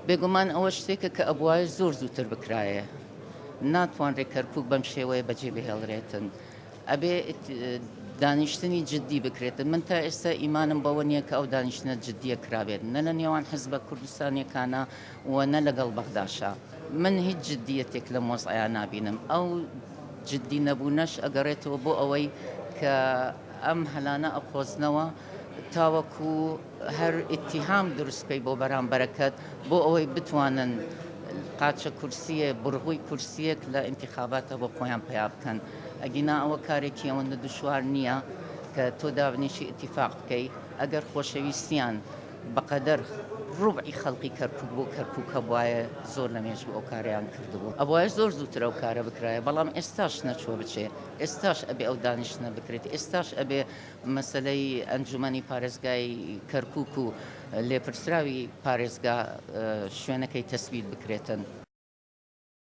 بێگومان ئەوە شتێکە کە ئەبوایە زۆر زووتر بکرایە ناتوانرێت کەرکووک بەم شێوەیە بەجێ بهێڵرێتن ئەبێ دانیشتنی جددی بکرێتن من تا ئێستا ئیمانم بەوە نییە کە ئەو دانیشتنە جددیە کرابێت نە لە نێوان حزبە کوردستانیەکانە و نە لەگەڵ بەغداشا من هیچ جددیەتێک لە مۆزعیا نابینم ئەو جددی نەبوونەش ئەگەڕێتەوە بۆ ئەوەی کە ئەم هەلانە ئەقۆزنەوە تاوەکو هەر ئیتیهام دروستکەی بۆ بەرامبەرەکەت بۆ ئەوەی بتوانن قاچە کورسیە بڕغووی کورسیەک لە ئینتیخاباتە بۆ خۆیان پیا بکەن ئەگینا ئەوە کارێکی ئەوەندە دشوار نییە کە تۆ دابنیشی ئیتیفاق بکەی ئەگەر خۆشەویستیان بەقەدەر ڕوبعی خەڵقی کەرکووک بۆ کەرکووکە بواە زۆر لەمێژ بۆ ئەو کاریان کردبوو ئەوە زۆر زووتر ئەو کارە بکرایە بەڵام ئێستاش نەچۆ بچێ ئێستاش ئەبێ ئەو دانیشتنە بکرێت ئێستاش ئەبێ مەسلەی ئەنجومەنی پارێزگای کەرکووک و لێپرسراوی پارێزگا شوێنەکەی تەسبیت بکرێتن